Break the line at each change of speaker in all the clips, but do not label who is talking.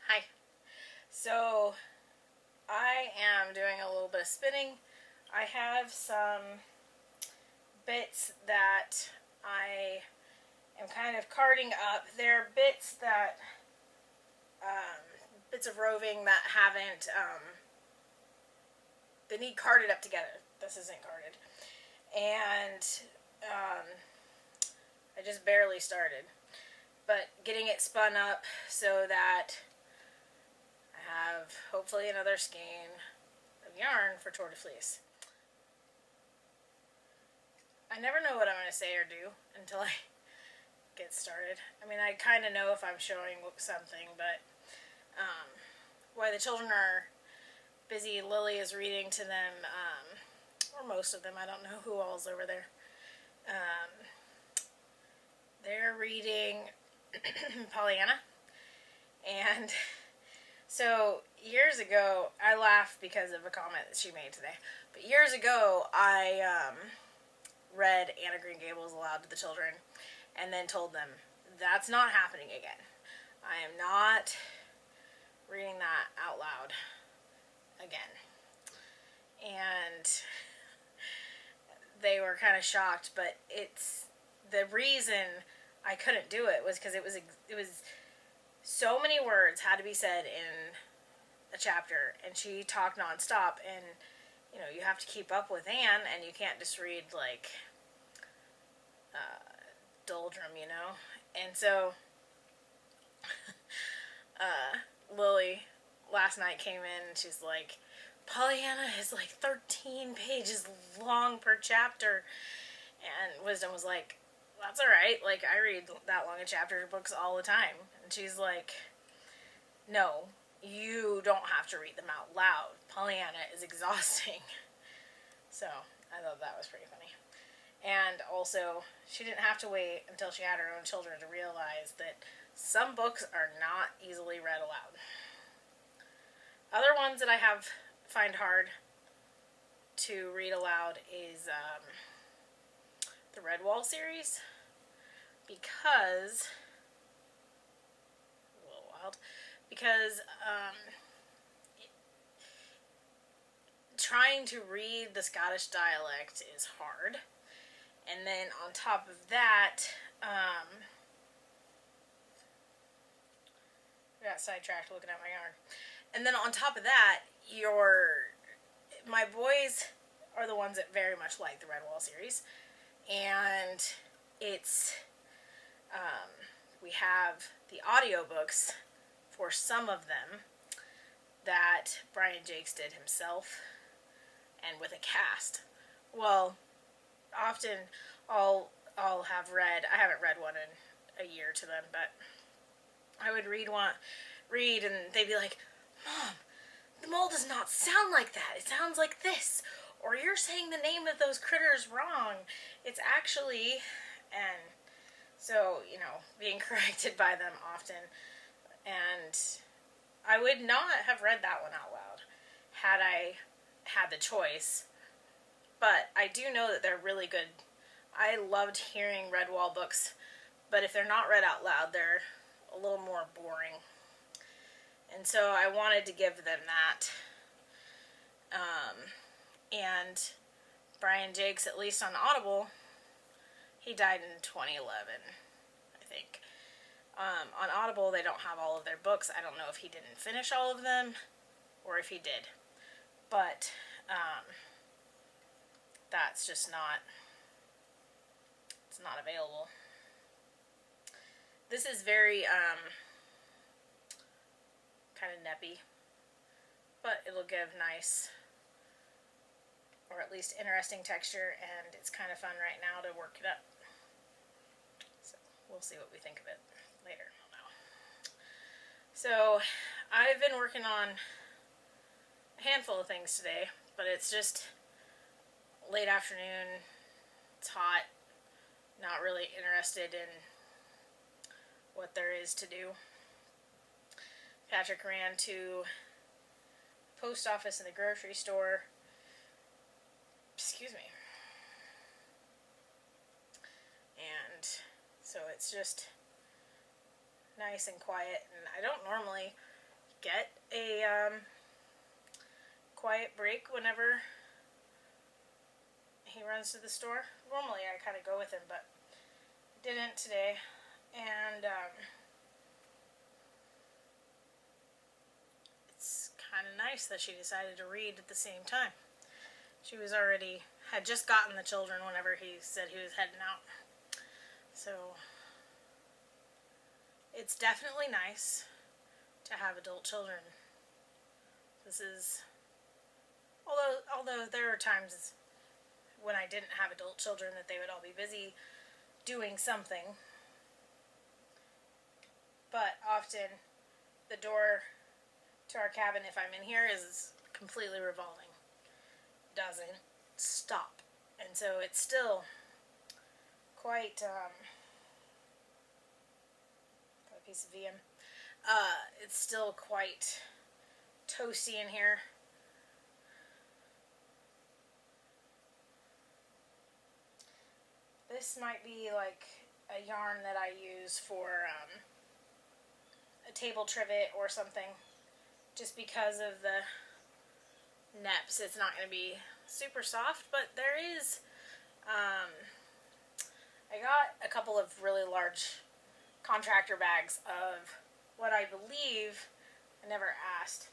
Hi. So I am doing a little bit of spinning. I have some bits that I am kind of carding up. They're bits that bits of roving that haven't they need carded up together. This isn't carded, and I just barely started, but getting it spun up so that I have hopefully another skein of yarn for Tour de Fleece. I never know what I'm going to say or do until I get started. I mean, I kind of know if I'm showing something, but while the children are busy, Lily is reading to them, or most of them. I don't know who all's over there. They're reading Pollyanna, and so years ago, I laughed because of a comment that she made today. But years ago, I read Anna Green Gables aloud to the children, and then told them, that's not happening again. I am not reading that out loud again. And they were kind of shocked, but it's the reason I couldn't do it was because it was so many words had to be said in a chapter, and she talked nonstop, and you have to keep up with Anne, and you can't just read like doldrum, and so Lily last night came in and she's like, Pollyanna is like 13 pages long per chapter, and Wisdom was like, that's alright, like I read that long a chapter books all the time, and she's like, no, you don't have to read them out loud. Pollyanna is exhausting. So I thought that was pretty funny. And also, she didn't have to wait until she had her own children to realize that some books are not easily read aloud. Other ones that I find hard to read aloud is the Redwall series, because a little wild, because trying to read the Scottish dialect is hard. And then on top of that, I got sidetracked looking at my yarn. And then on top of that, my boys are the ones that very much like the Redwall series. And it's, we have the audiobooks for some of them that Brian Jakes did himself and with a cast. Well, often I'll have read, I haven't read one in a year to them, but I would read and they'd be like, Mom, the mole does not sound like that. It sounds like this. Or you're saying the name of those critters wrong. It's actually, and so, being corrected by them often. And I would not have read that one out loud had I had the choice. But I do know that they're really good. I loved hearing Redwall books, but if they're not read out loud, they're a little more boring. And so I wanted to give them that. And Brian Jakes, at least on Audible, he died in 2011, I think. On Audible, they don't have all of their books. I don't know if he didn't finish all of them or if he did. But that's just it's not available. This is very kind of neppy, but it'll give nice, or at least interesting texture, and it's kind of fun right now to work it up. So we'll see what we think of it later. So I've been working on a handful of things today, but it's just late afternoon, it's hot, not really interested in what there is to do. Patrick ran to the post office and the grocery store. Excuse me. And so it's just nice and quiet, and I don't normally get a quiet break whenever he runs to the store. Normally I kind of go with him, but didn't today. And it's kind of nice that she decided to read at the same time. She had just gotten the children whenever he said he was heading out. So it's definitely nice to have adult children. This is, although there are times when I didn't have adult children that they would all be busy doing something. But often the door to our cabin, if I'm in here, is completely revolving. It doesn't stop. And so it's still quite, got a piece of VM. It's still quite toasty in here. This might be like a yarn that I use for a table trivet or something. Just because of the neps, it's not going to be super soft, but there is, I got a couple of really large contractor bags of what I believe, I never asked,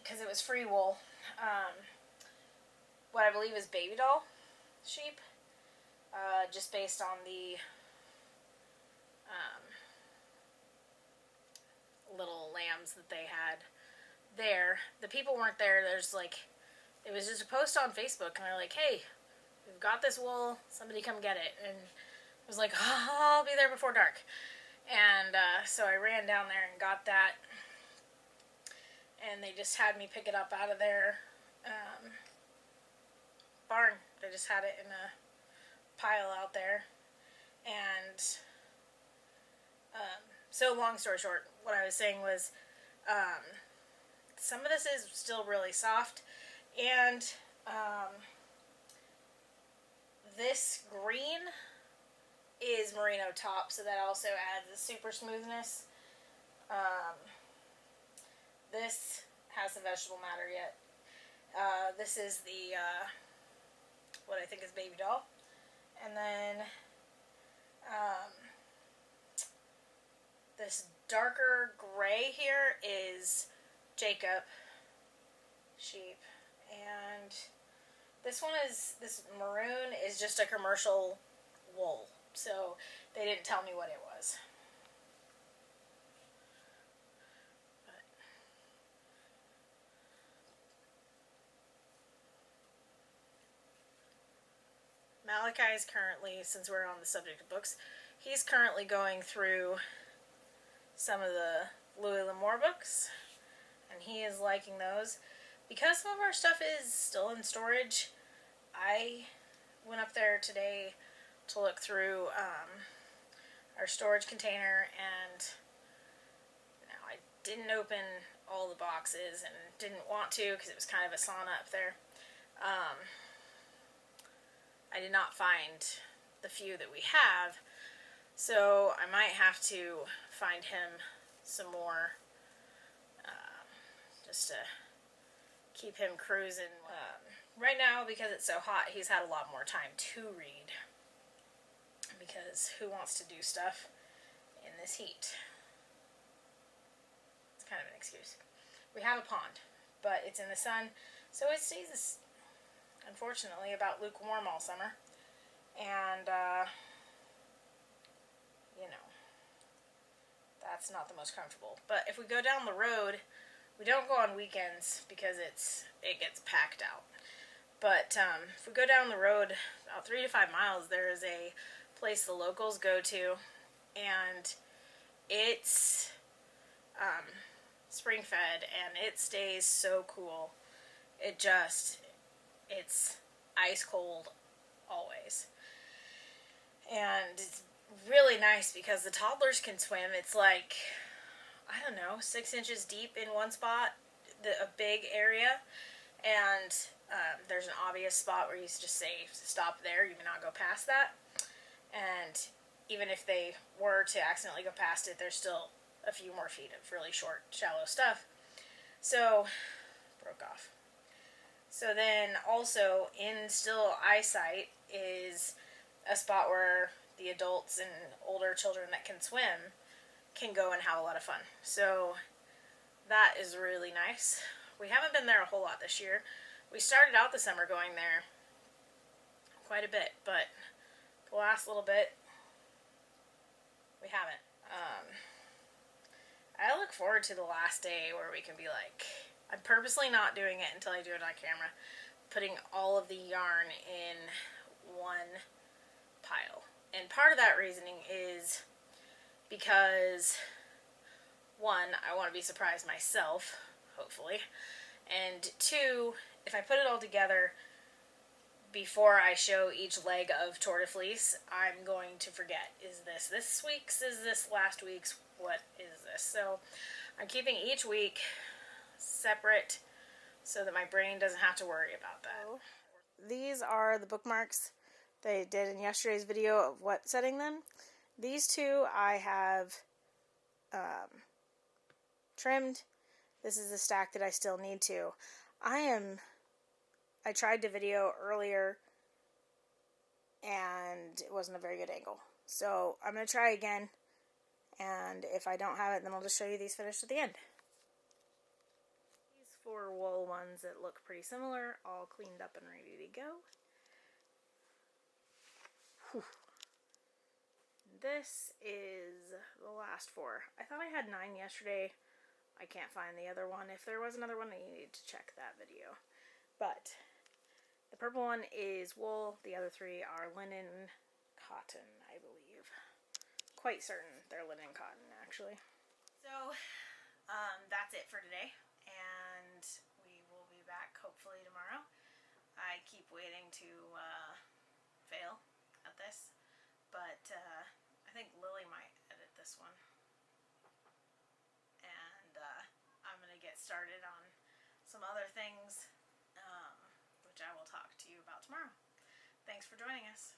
because it was free wool, what I believe is baby doll sheep, just based on the little lambs that they had there. The people weren't there. There's like, it was just a post on Facebook, and they're like, hey, we've got this wool, somebody come get it. And I was like, oh, I'll be there before dark. And so I ran down there and got that, and they just had me pick it up out of their barn. They just had it in a pile out there. And so long story short, what I was saying was, some of this is still really soft, and this green is merino top, so that also adds a super smoothness. This has the vegetable matter yet. This is the what I think is baby doll, and then this darker gray here is Jacob sheep, and this maroon is just a commercial wool, so they didn't tell me what it was. Malachi is currently, since we're on the subject of books, he's currently going through some of the Louis L'Amour books, and he is liking those. Because some of our stuff is still in storage, I went up there today to look through our storage container, and I didn't open all the boxes and didn't want to because it was kind of a sauna up there. I did not find the few that we have, so I might have to find him some more, just to keep him cruising. Right now, because it's so hot, he's had a lot more time to read, because who wants to do stuff in this heat? It's kind of an excuse. We have a pond, but it's in the sun, so it stays, unfortunately, about lukewarm all summer. And, that's not the most comfortable. But if we go down the road, we don't go on weekends because it gets packed out. But if we go down the road about 3 to 5 miles, there is a place the locals go to, and it's spring fed, and it stays so cool. It's ice cold always. And it's really nice because the toddlers can swim. It's like, I don't know, 6 inches deep in one spot, a big area, and there's an obvious spot where you just say stop there, you cannot go past that. And even if they were to accidentally go past it, there's still a few more feet of really short, shallow stuff. So, broke off. So then also in still eyesight is a spot where the adults and older children that can swim can go and have a lot of fun. So that is really nice. We haven't been there a whole lot this year. We started out the summer going there quite a bit, but the last little bit we haven't. I look forward to the last day where we can be like, I'm purposely not doing it until I do it on camera, putting all of the yarn in one pile. And part of that reasoning is because, one, I want to be surprised myself, hopefully, and two, if I put it all together before I show each leg of Tour de Fleece, I'm going to forget. Is this week's? Is this last week's? What is this? So I'm keeping each week separate so that my brain doesn't have to worry about that. These are the bookmarks they did in yesterday's video of what setting them. These two I have trimmed. This is the stack that I still need to. I tried to video earlier and it wasn't a very good angle. So I'm going to try again, and if I don't have it, then I'll just show you these finished at the end. These 4 wool ones that look pretty similar, all cleaned up and ready to go. Whew. This is the last 4. I thought I had 9 yesterday. I can't find the other one. If there was another one, I need to check that video. But the purple one is wool. The other 3 are linen cotton, I believe. Quite certain they're linen cotton, actually. So, that's it for today. And we will be back hopefully tomorrow. I keep waiting to fail at this. But I think Lily might edit this one. And I'm going to get started on some other things, which I will talk to you about tomorrow. Thanks for joining us.